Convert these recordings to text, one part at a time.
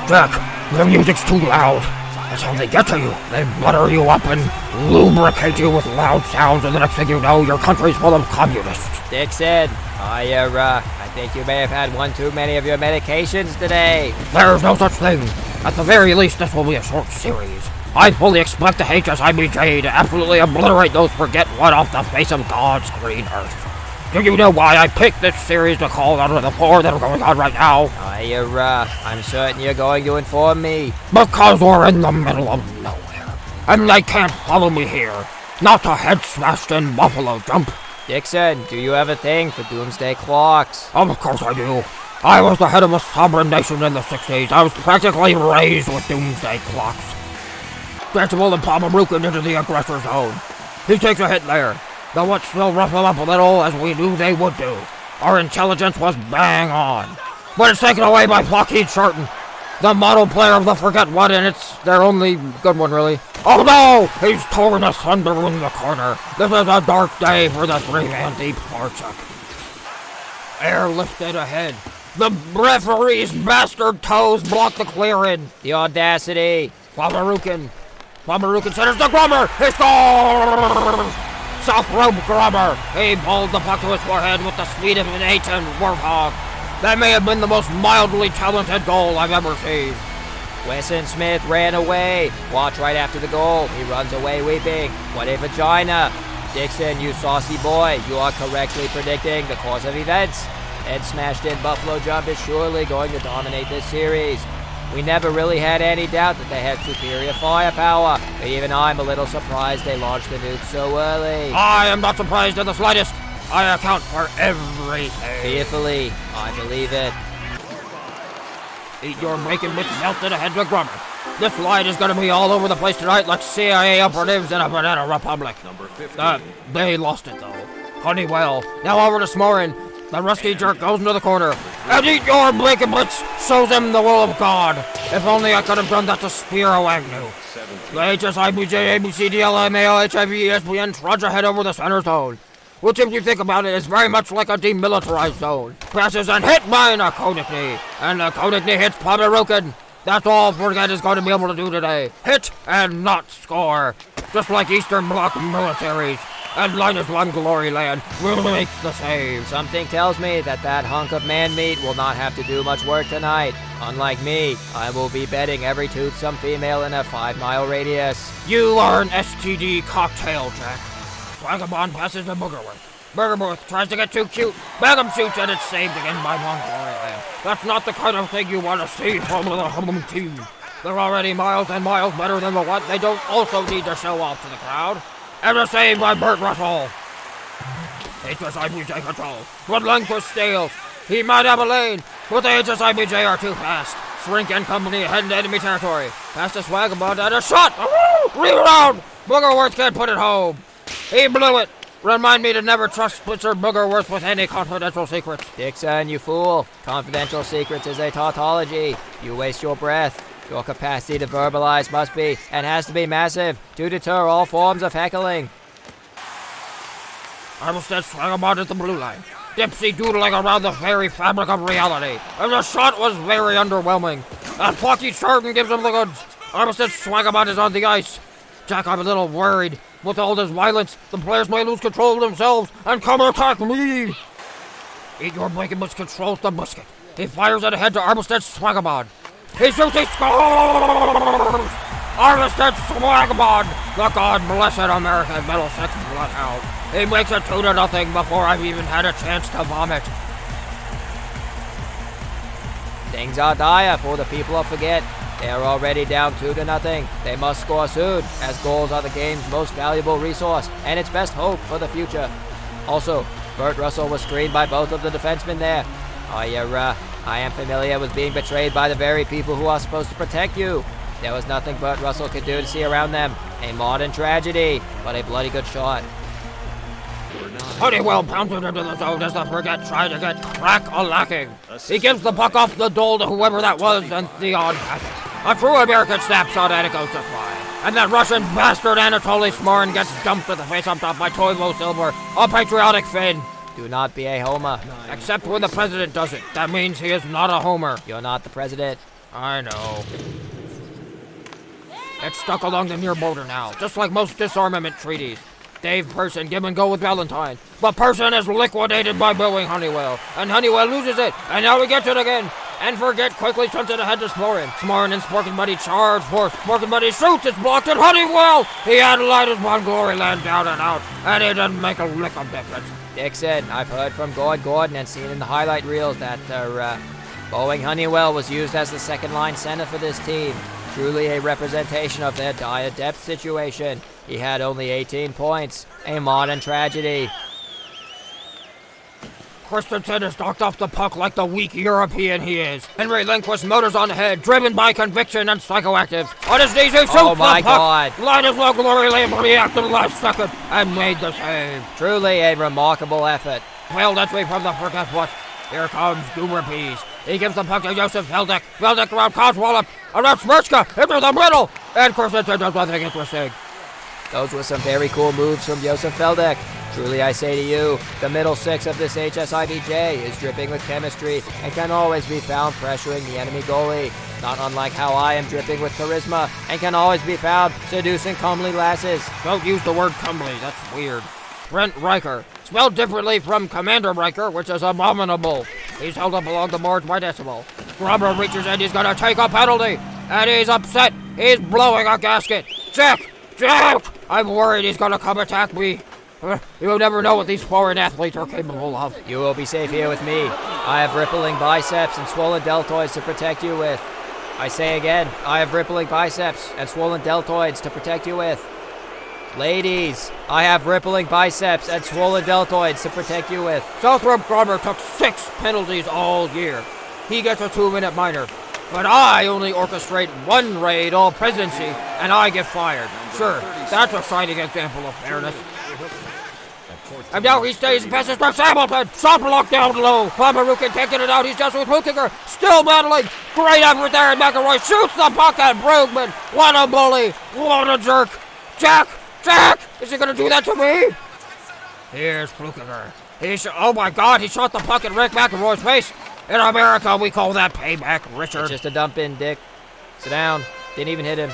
Jack, the music's too loud. That's how they get to you. They butter you up and lubricate you with loud sounds, and the next thing you know, your country's full of communists. Dixon, I think you may have had one too many of your medications today. There's no such thing. At the very least, this will be a short series. I fully expect the HSIBJ to absolutely obliterate those forget-what off the face of God's green earth. Do you know why I picked this series to call out of the four that are going on right now? I'm certain you're going to inform me. Because we're in the middle of nowhere, and they can't follow me here. Not a head-smashed in buffalo jump. Dixon, do you have a thing for doomsday clocks? Of course I do. I was the head of a sovereign nation in the 60s. I was practically raised with doomsday clocks. Vegetable and Palmer-Rukin into the aggressor zone. He takes a hit there. Though what still rough them up a little, as we knew they would do. Our intelligence was bang on. But it's taken away by Lockheed Sharton, the model player of the forget-what, and it's their only good one, really. Oh no! He's torn asunder in the corner. This is a dark day for the three-man deep Marchuk. Airlifted ahead. The referee's bastard toes block the clear-in. The audacity. Palmer-Rukin centers the Grummer. He scores! South rope Grummer. He pulled the puck to his forehead with the speed of an A-10 Warthog. That may have been the most mildly talented goal I've ever seen. Wesson Smith ran away. Watch right after the goal. He runs away weeping. What a vagina. Dixon, you saucy boy. You are correctly predicting the course of events. Ed smashed in Buffalo Jump is surely going to dominate this series. We never really had any doubt that they had superior firepower, but even I'm a little surprised they launched the nuke so early. I am not surprised in the slightest. I account for everything. Fearfully, I believe it. Eat your bacon with melted ahead to Grummer. This line is going to be all over the place tonight like CIA operatives in a banana republic. They lost it though. Honeywell. Now over to Smorin. The rusty jerk goes into the corner. And eat your bacon blitz, shows him the will of God. If only I could have done that to Spiro Agnew. The HSIBJ, ABC, DLM, AL, HIV, ESPN trudge ahead over the center zone, which, if you think about it, is very much like a demilitarized zone. Passes and hit by a Konechny, and the Konechny hits Palmer-Rukin. That's all Forget is going to be able to do today. Hit and not score. Just like Eastern Bloc militaries. And Linus One Glory Land will make the save. Something tells me that hunk of man meat will not have to do much work tonight. Unlike me, I will be betting every toothsome female in a 5-mile radius. You are an STD cocktail, Jack. Swagabond passes to Boogerworth. Boogerworth tries to get too cute. Bagum shoots and it's saved again by One Glory Land. That's not the kind of thing you want to see from the home team. They're already miles and miles better than the what. They don't also need to show off to the crowd. And a save by Burt Russell. HSIBJ control. Woodlundquist steals. He might have a lane, but the HSIBJ are too fast. Srink and company head into enemy territory. Past a Swagabond and a shot. Rebound. Boogerworth can't put it home. He blew it. Remind me to never trust Spitzer Boogerworth with any confidential secrets. Dixon, you fool. Confidential secrets is a tautology. You waste your breath. Your capacity to verbalize must be, and has to be massive, to deter all forms of heckling. Armstead Swagabond at the blue line. Dipsy doodling around the very fabric of reality. And the shot was very underwhelming. And Flocky Sharton gives him the goods. Armstead Swagabond is on the ice. Jack, I'm a little worried. With all this violence, the players may lose control of themselves and come attack me. Eat your bacon, which controls the musket. He fires it ahead to Armstead Swagabond. He shoots, he scores! Armistead Swagabond, the God-blessed American Middlesex Bloodhound. He makes it 2-0 before I've even had a chance to vomit. Things are dire for the people of Forget. They are already down 2-0. They must score soon, as goals are the game's most valuable resource and its best hope for the future. Also, Burt Russell was screened by both of the defensemen there. I am familiar with being betrayed by the very people who are supposed to protect you. There was nothing Burt Russell could do to see around them. A modern tragedy, but a bloody good shot. Honeywell pounded into the zone as the Forget tried to get crack-a-lacking. He gives the puck off the goal to whoever that was, and Theon has it. A true American snapshot, and it goes to fly. And that Russian bastard Anatoly Smorin gets dumped with the face up top by Toivo Silver, a patriotic Finn. Do not be a homer. Except when the president does it. That means he is not a homer. You're not the president. I know. It's stuck along the near border now, just like most disarmament treaties. Dave Person give and go with Valentine, but Person is liquidated by booing Honeywell, and Honeywell loses it, and now he gets it again. And Forget quickly sends it ahead to Smorin. Smorin and Sporkin' Buddy charge forth. Sporkin' Buddy shoots, it's blocked, and Honeywell! He had light as one glory land down and out, and it didn't make a lick of difference. Dixon, I've heard from Gordon and seen in the highlight reels that Boeing Honeywell was used as the second line center for this team. Truly a representation of their dire depth situation. He had only 18 points. A modern tragedy. Christensen is knocked off the puck like the weak European he is. Henry Lindquist motors on ahead, driven by conviction and psychoactive. On his knees, he shoots oh the my puck. God. Light as low glory land reacted last second and made the save. Truly a remarkable effort. Well, that's way from the Forget What. Here comes Goober Peas. He gives the puck to Joseph Veldick. Veldick around Coswallop, around Smirchka, into the middle, and Christensen does nothing interesting. Those were some very cool moves from Joseph Veldick. Truly, I say to you, the middle six of this HSIVJ is dripping with chemistry and can always be found pressuring the enemy goalie. Not unlike how I am dripping with charisma and can always be found seducing comely lasses. Don't use the word comely, that's weird. Brent Riker, spelled differently from Commander Riker, which is abominable. He's held up along the boards by decimal. Grubber reaches in, he's gonna take a penalty, and he's upset. He's blowing a gasket. Jack! I'm worried he's gonna come attack me. You'll never know what these foreign athletes are capable of. You will be safe here with me. I have rippling biceps and swollen deltoids to protect you with. I say again, I have rippling biceps and swollen deltoids to protect you with. Ladies, I have rippling biceps and swollen deltoids to protect you with. Southrop Grummer took 6 penalties all year. He gets a 2-minute minor. But I only orchestrate 1 raid all presidency, and I get fired. Sure, that's a shining example of fairness. And now he stays and passes to Hamilton. Shot blocked down low. Pomerukin taking it out. He's just with Hukinger. Still battling. Great effort there. And McElroy shoots the puck at Brugman. What a bully. What a jerk. Jack! Is he going to do that to me? Here's Flukinger. Oh my God, he shot the puck at Rick McElroy's face. In America, we call that payback, Richard. It's just a dump in, Dick. Sit down. Didn't even hit him.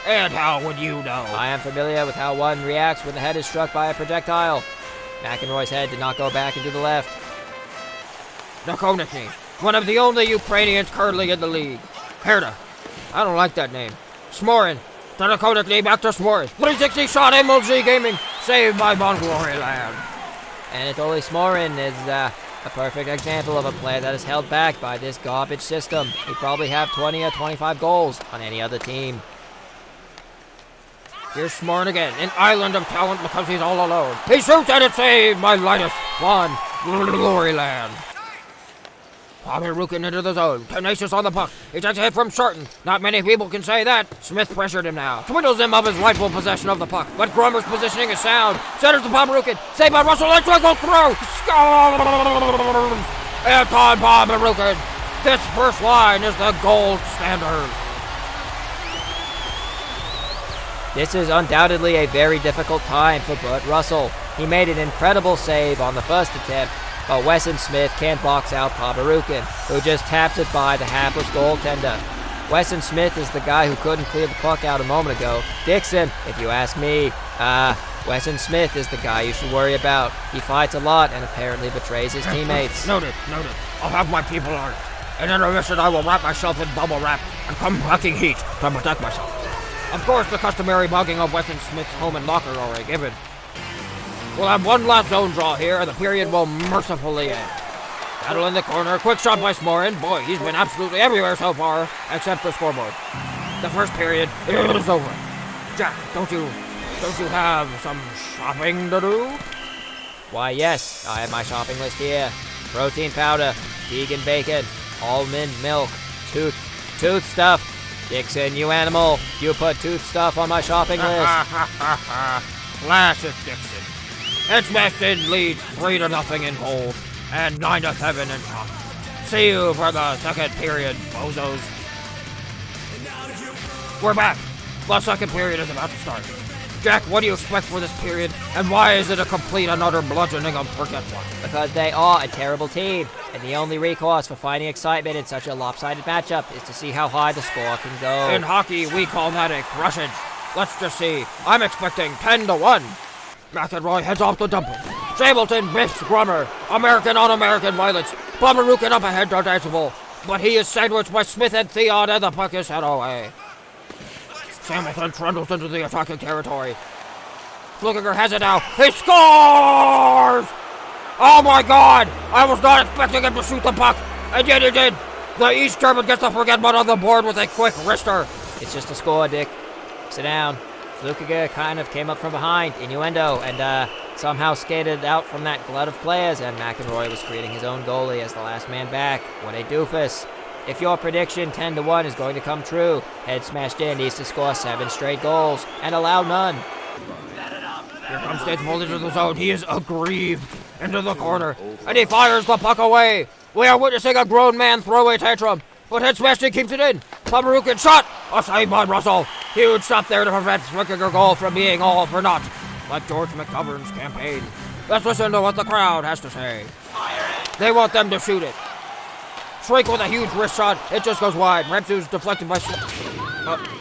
And how would you know? I am familiar with how one reacts when the head is struck by a projectile. McElroy's head did not go back into the left. Nakonechny, one of the only Ukrainians currently in the league. Herda, I don't like that name. Smorin, to Nakonechny, back to Smorin. 360 shot, MLG Gaming, saved by Bon Glory Land. Anatoly Smorin is a perfect example of a player that is held back by this garbage system. He'd probably have 20 or 25 goals on any other team. Here's Smorin again, an island of talent because he's all alone. He shoots and it's saved by Linus Von Glory Land. Pomerukin into the zone, tenacious on the puck. He takes a hit from Shorten. Not many people can say that. Smith pressured him now. Swindles him of his rightful possession of the puck. But Grummer's positioning is sound. Centers to Pomerukin. Saved by Russell. Let's go through. Scores! Anton Pomerukin. This first line is the gold standard. This is undoubtedly a very difficult time for Burt Russell. He made an incredible save on the first attempt, but Wesson Smith can't box out Pomerukin, who just taps it by the hapless goaltender. Wesson Smith is the guy who couldn't clear the puck out a moment ago. Dixon, if you ask me, Wesson Smith is the guy you should worry about. He fights a lot and apparently betrays his teammates. Noted. I'll have my people on it. In intermission, I will wrap myself in bubble wrap and come packing heat to protect myself. Of course, the customary bugging of Wesson Smith's home and locker are a given. We'll have one last zone draw here, and the period will mercifully end. Battle in the corner, quick shot by Smorin. Boy, he's been absolutely everywhere so far, except the scoreboard. The first period is over. Jack, don't you have some shopping to do? Why, yes, I have my shopping list here. Protein powder, vegan bacon, almond milk, tooth stuff. Dixon, you animal, you put tooth stuff on my shopping list. Classic Dixon. Edgbaston leads 3-0 in goal and 9-7 in top. See you for the second period, bozos. We're back. The second period is about to start. Jack, what do you expect for this period, and why is it a complete and utter bludgeoning of Forget What? Because they are a terrible team, and the only recourse for finding excitement in such a lopsided matchup is to see how high the score can go. In hockey, we call that a crushage. Let's just see. I'm expecting 10-1. McElroy heads off the dumping. Sableton biffs Grummer. American on American violence. Bomberukin up ahead to Danceable. But he is sandwiched by Smith and Theon, and the puck is head away. Hamilton trundles into the attacking territory. Flukiger has it now. He scores! Oh my God! I was not expecting him to shoot the puck, and yet he did. The East German gets the Forget What on the board with a quick wrister. It's just a score, Dick. Sit down. Flukiger kind of came up from behind, innuendo, and somehow skated out from that glut of players, and McElroy was creating his own goalie as the last man back. What a doofus. If your prediction 10-1 is going to come true, Head Smashed In needs to score 7 straight goals and allow none. Here comes Danceable into the zone. He is aggrieved into the corner, and he fires the puck away. We are witnessing a grown man throw a tantrum, but Head Smashed In keeps it in. Bomberukin shot! A save by Russell. Huge stop there to prevent Flickinger goal from being all for naught, like George McGovern's campaign. Let's listen to what the crowd has to say. They want them to shoot it. Shrink with a huge wrist shot. It just goes wide. Repsu's deflected by...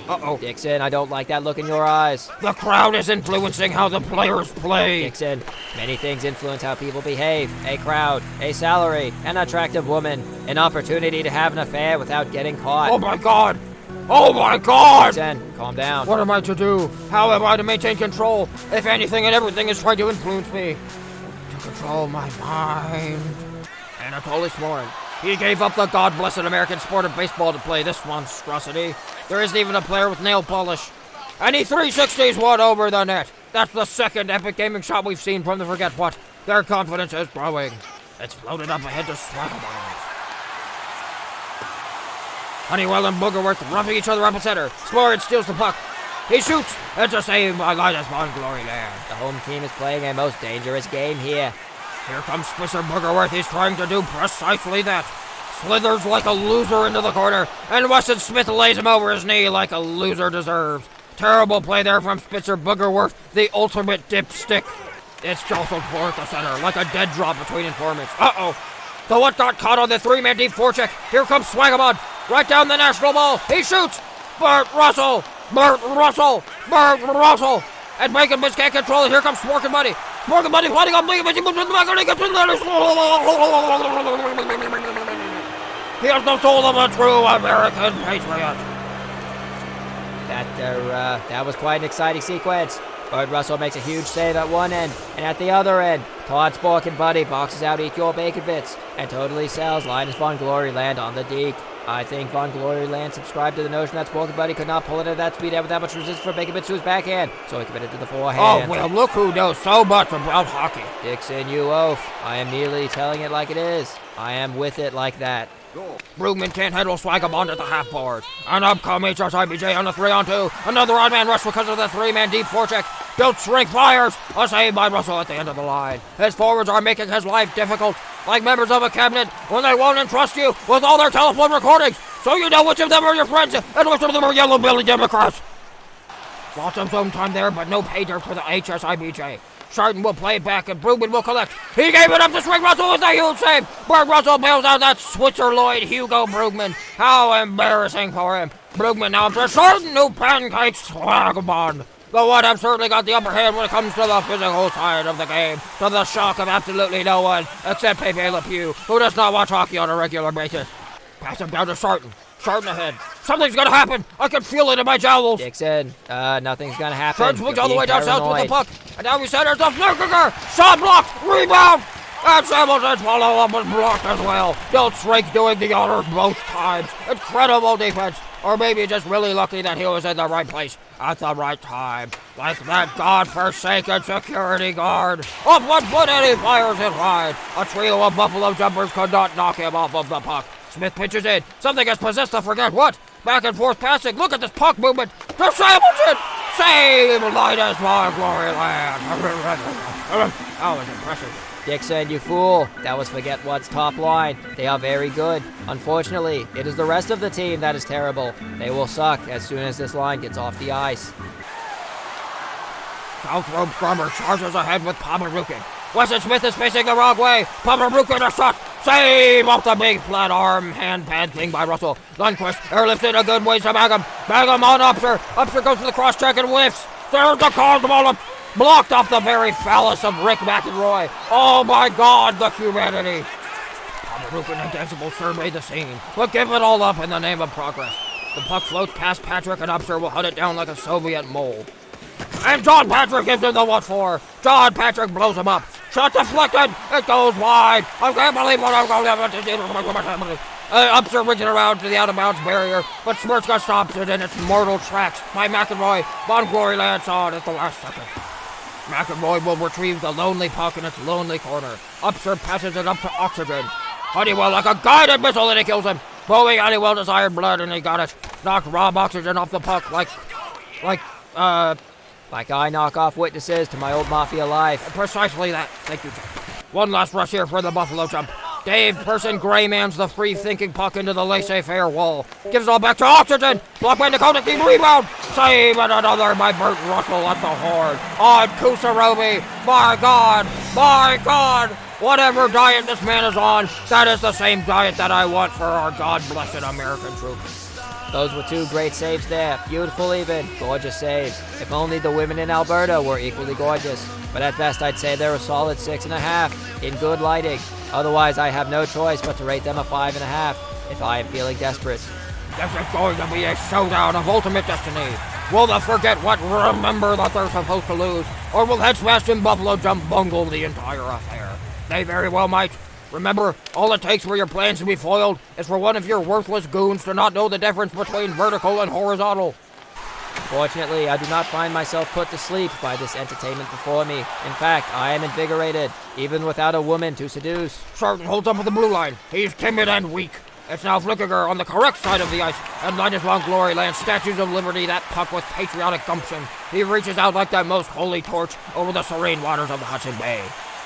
Uh-oh. Dixon, I don't like that look in your eyes. The crowd is influencing how the players play. Dixon, many things influence how people behave. A crowd, a salary, an attractive woman, an opportunity to have an affair without getting caught. Oh my God! Oh my God! Dixon, calm down. What am I to do? How am I to maintain control if anything and everything is trying to influence me? To control my mind. Anatoly Smorin. He gave up the God-blessed American sport of baseball to play this monstrosity. There isn't even a player with nail polish. And he 360s one over the net. That's the second epic gaming shot we've seen from the Forget What. Their confidence is growing. It's floated up ahead to Swaggerbombs. Honeywell and Boogerworth roughing each other up at center. Smorin steals the puck. He shoots. It's a save by Linus von Gloryland. The home team is playing a most dangerous game here. Here comes Spencer Boogerworth. He's trying to do precisely that. Slithers like a loser into the corner, and Weston Smith lays him over his knee like a loser deserves. Terrible play there from Spencer Boogerworth, the ultimate dipstick. It's jostled forward the center like a dead drop between informants. Uh-oh. The what got caught on the 3-man deep forecheck. Here comes Swagamon. Right down the national ball. He shoots. Bert Russell. And Breckenridge can't control it. Here comes Sporkin' Buddy. Sporkin' Buddy fighting on Breckenridge. He moves in the back and he gets in there. He has the soul of a true American patriot. That was quite an exciting sequence. Bert Russell makes a huge save at one end, and at the other end, Todd Sporkin' Buddy boxes out Eat Your Bacon Bits and totally sells Linus von Gloryland on the deke. I think Von Gloryland subscribed to the notion that Sporkin' Buddy could not pull it at that speed with that much resistance for Bacon Bits to his backhand, so he committed to the forehand. Oh, well, look who knows so much about hockey. Dixon, you oaf. I am merely telling it like it is. I am with it like that. Brugman can't handle Swagabond at the half board. And up come HSIBJ on a 3-on-2. Another odd-man rush because of the 3-man deep forecheck. Don't shrink, fires. A save by Russell at the end of the line. His forwards are making his life difficult, like members of a cabinet when they won't entrust you with all their telephone recordings, so you know which of them are your friends and which of them are yellow belly Democrats. Lots of zone time there, but no pay dirt for the HSIBJ. Chardon will play it back and Brugman will collect. He gave it up to Swing Russell with a huge save. Bert Russell bails out that Switzer Lloyd Hugo Brugman. How embarrassing for him. Brugman now to Chardon, who pancakes Swagabond. The White have certainly got the upper hand when it comes to the physical side of the game, to the shock of absolutely no one except Pepe Le Pew, who does not watch hockey on a regular basis. Pass him down to Chardon. Chardon ahead. Something's gonna happen. I can feel it in my jowls. Dixon, nothing's gonna happen. Chardon swings all the way down south with the puck. And now he centers up. Flickinger. Shot blocked. Rebound. And Hamilton's follow-up was blocked as well. Don't Shrink doing the honors both times. Incredible defense. Or maybe just really lucky that he was in the right place at the right time. Like that God-forsaken security guard. Up 1 foot and he fires it wide. A trio of Buffalo jumpers could not knock him off of the puck. Smith pitches in. Something has possessed the Forget What. Back and forth passing. Look at this puck movement. To Hamilton. Save Linus von Gloryland. That was impressive. Dixon, you fool. That was Forget What's top line. They are very good. Unfortunately, it is the rest of the team that is terrible. They will suck as soon as this line gets off the ice. South Rope Grummer charges ahead with Pomerukin. Weston Smith is facing the wrong way. Pomerukin a shot. Save off the big flat arm hand pad thing by Russell. Lundqvist airlifted a good ways to Mangum. Mangum on Upser. Upser goes for the cross check and whiffs. There's the call to ball. Blocked off the very phallus of Rick McElroy. Oh my God, the humanity. Pomerukin and Danceable survey the scene, but give it all up in the name of progress. The puck floats past Patrick and Upser will hunt it down like a Soviet mole. And John Patrick gives him the what for. John Patrick blows him up. Shot deflected. It goes wide. I can't believe what I'm going to Upser brings it around to the out-of-bounds barrier, but Smirchka stops it in its mortal tracks by McElroy. Von Gloryland saw it at the last second. McElroy will retrieve the lonely puck in its lonely corner. Upser passes it up to Oxygen. Honeywell like a guided missile and he kills him. Bowie Honeywell desired blood and he got it. Knocked Rob Oxygen off the puck like I knock off witnesses to my old mafia life. Precisely that. Thank you, Jack. One last rush here for the Buffalo jump. Dave Person Graymans the free-thinking puck into the laissez-faire wall. Gives it all back to Oxygen. Blocked by Dakota King. Rebound. Save and another by Burt Russell at the horn. On Kusarobi. My God. My God. Whatever diet this man is on, that is the same diet that I want for our God-blessed American troops. Those were two great saves there. Beautiful even. Gorgeous saves. If only the women in Alberta were equally gorgeous. But at best I'd say they're a solid 6.5 in good lighting. Otherwise I have no choice but to rate them a 5.5 if I am feeling desperate. This is going to be a showdown of ultimate destiny. Will the forget what remember that they're supposed to lose? Or will Head Smash and Buffalo Jump bungle the entire affair? They very well might. Remember, all it takes for your plans to be foiled is for one of your worthless goons to not know the difference between vertical and horizontal. Fortunately, I do not find myself put to sleep by this entertainment before me. In fact, I am invigorated, even without a woman to seduce. Sarton holds up with the blue line. He's timid and weak. It's now Flickiger on the correct side of the ice, and Linus Von Glory lands Statues of Liberty that puck with patriotic gumption. He reaches out like that most holy torch over the serene waters of the Hudson Bay.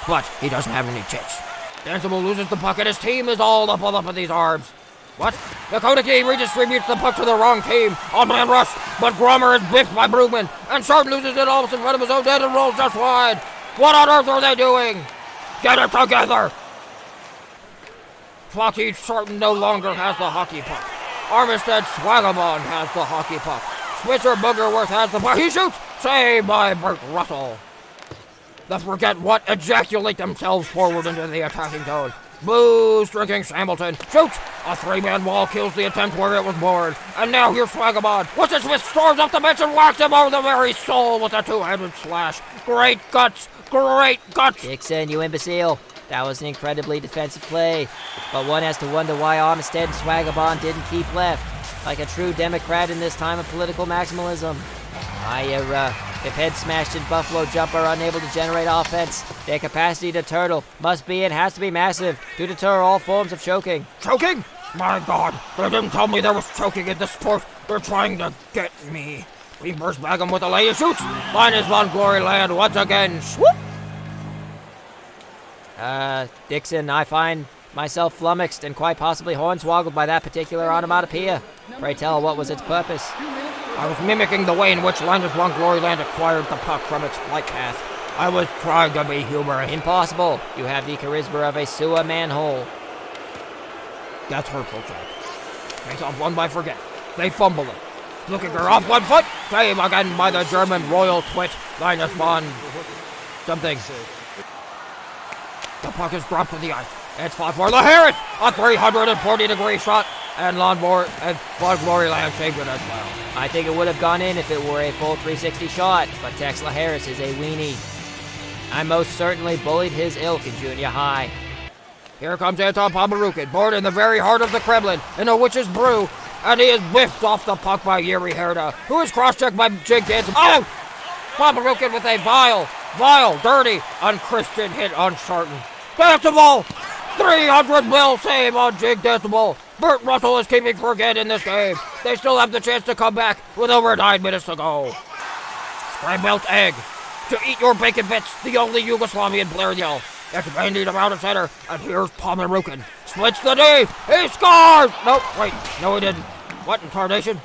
But he doesn't have any tits. Danceable loses the puck and his team is all up in these arms. What? Dakota Key redistributes the puck to the wrong team. On man rush, but Grummer is biffed by Brugman. And Sharp loses it almost in front of his own net and rolls just wide. What on earth are they doing? Get it together! Flocky Sharton no longer has the hockey puck. Armistead Swagabond has the hockey puck. Switzer Boogerworth has the puck. He shoots! Saved by Burt Russell. The Forget What ejaculate themselves forward into the attacking zone. Booze drinking Sambleton shoots. A three-man wall kills the attempt where it was born. And now here's Swagabond. What's it Smith storms up the bench and whacks him over the very soul with a two-handed slash. Great guts. Great guts. Dixon, you imbecile. That was an incredibly defensive play. But one has to wonder why Armistead and Swagabond didn't keep left. Like a true Democrat in this time of political maximalism. If Head Smashed and Buffalo Jump are unable to generate offense, their capacity to turtle must be and has to be massive to deter all forms of choking. Choking? My God, they didn't tell me there was choking in this sport. They're trying to get me. We burst back him with a lay shoots. Linus Von Gloryland once again. Swoop! Dixon, I find myself flummoxed and quite possibly hornswoggled by that particular onomatopoeia. Pray tell, what was its purpose? I was mimicking the way in which Linus Von Gloryland acquired the puck from its flight path. I was trying to be humorous. Impossible. You have the charisma of a sewer manhole. That's hurtful, Jack. Face off one by Forget. They fumble it. Looking her off 1 foot. Save again by the German royal twit, Linus Von something. The puck is dropped to the ice. It's fought for the Harris. A 340-degree shot. And Lawnmower and Von Gloryland saved it as well. I think it would have gone in if it were a full 360 shot, but Texla Harris is a weenie. I most certainly bullied his ilk in junior high. Here comes Anton Pomerukin, born in the very heart of the Kremlin, in a witch's brew, and he is whiffed off the puck by Yuri Herda, who is cross-checked by Jig Danceable. Oh! Pomerukin with a vile, dirty, unchristian hit on Sharton. Danceable! 300 mil save on Jig Danceable. Burt Russell is keeping Forget in this game. They still have the chance to come back with over 9 minutes to go. Scrambled egg. To eat your bacon bits, the only Yugoslavian player yell. It's bandied around the center, and here's Pomerukin. Splits the D. He scores! Nope, wait. No, he didn't. What in tarnation?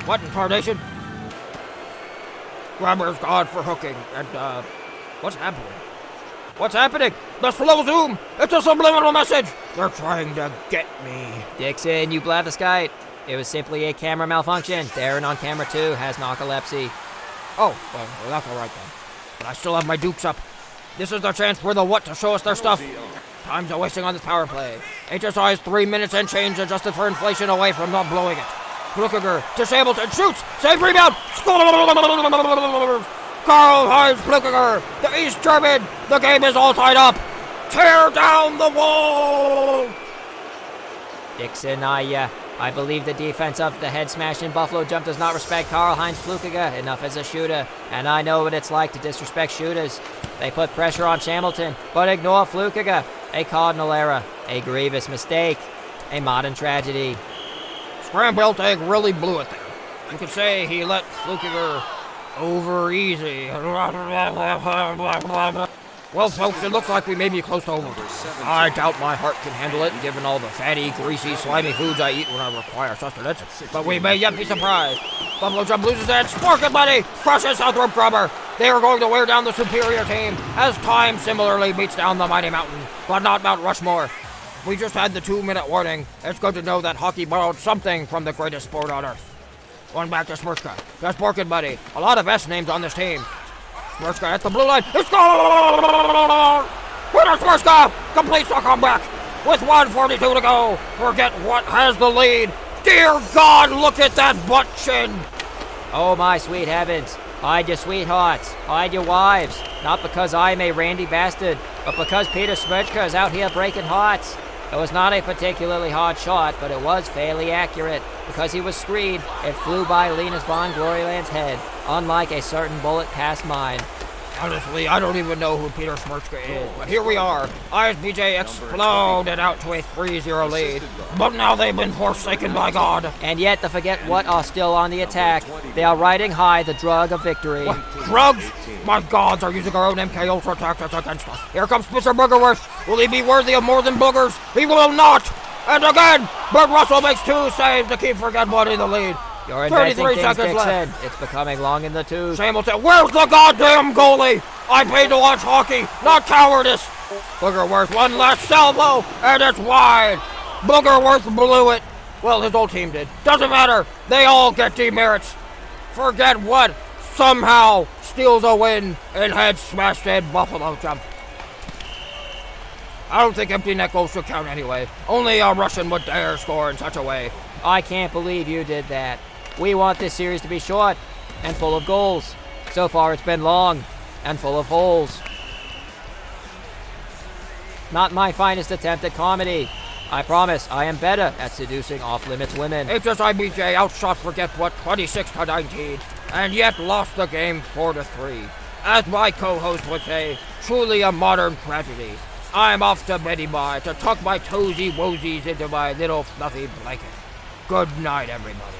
What in tarnation? Grammar's gone for hooking, and, what's happening? What's happening? The slow zoom! It's a subliminal message! They're trying to get me. Dixon, you blatherskite. It was simply a camera malfunction. Darren on camera 2 has narcolepsy. Oh, well, that's alright then. But I still have my dukes up. This is their chance for the what to show us their stuff. Time's a wasting on this power play. HSI is 3 minutes and change adjusted for inflation away from not blowing it. Plukiger disables and shoots. Save rebound. Karl-Heinz Plukiger, the East German. The game is all tied up. Tear down the wall. Dixon, I believe the defense of the head-smashing Buffalo Jump does not respect Karl-Heinz Plukiger enough as a shooter, and I know what it's like to disrespect shooters. They put pressure on Hamilton, but ignore Plukiger. A cardinal error, a grievous mistake, a modern tragedy. Scrambled egg really blew it there. You could say he let Plukiger over easy. Well, folks, it looks like we may be close to overtime. I doubt my heart can handle it, given all the fatty, greasy, slimy foods I eat when I require sustenance. But we may yet be surprised. Buffalo Jump loses and Sporkin' Buddy crushes Southrop Grummer. They are going to wear down the superior team, as time similarly beats down the mighty mountain, but not Mount Rushmore. We just had the 2-minute warning. It's good to know that hockey borrowed something from the greatest sport on earth. One back to Smirchka. That's Sporkin' Buddy. A lot of S names on this team. Smirchka at the blue line. It's gone! Winner Smirchka completes the comeback. With 1:42 to go. Forget what has the lead. Dear God, look at that butt chin. Oh my sweet heavens. Hide your sweethearts. Hide your wives. Not because I am a randy bastard, but because Peter Smirchka is out here breaking hearts. It was not a particularly hard shot, but it was fairly accurate. Because he was screened, it flew by Linus von Gloryland's head, unlike a certain bullet past mine. Honestly, I don't even know who Peter Smirchka is, but here we are. ISBJ exploded out to a 3-0 lead, but now they've been forsaken by God. And yet the Forget What are still on the attack. They are riding high the drug of victory. What? Drugs? My gods are using our own MK Ultra tactics against us. Here comes Spencer Boogerworth. Will he be worthy of more than boogers? He will not! And again, Bert Russell makes 2 saves to keep Forget What in the lead. You're inventing 33 things, seconds Dixon. left. It's becoming long in the tooth. Hamilton, where's the goddamn goalie? I paid to watch hockey, not cowardice. Boogerworth, one last salvo, and it's wide. Boogerworth blew it. Well, his whole team did. Doesn't matter. They all get demerits. Forget What somehow steals a win and head smashed in Buffalo Jump. I don't think empty net goals should count anyway. Only a Russian would dare score in such a way. I can't believe you did that. We want this series to be short and full of goals. So far it's been long and full of holes. Not my finest attempt at comedy. I promise I am better at seducing off-limits women. HSIBJ outshot Forget What 26-19, and yet lost the game 4-3. As my co-host would say, truly a modern tragedy. I'm off to Betty Bye to tuck my toesy woesies into my little fluffy blanket. Good night, everybody.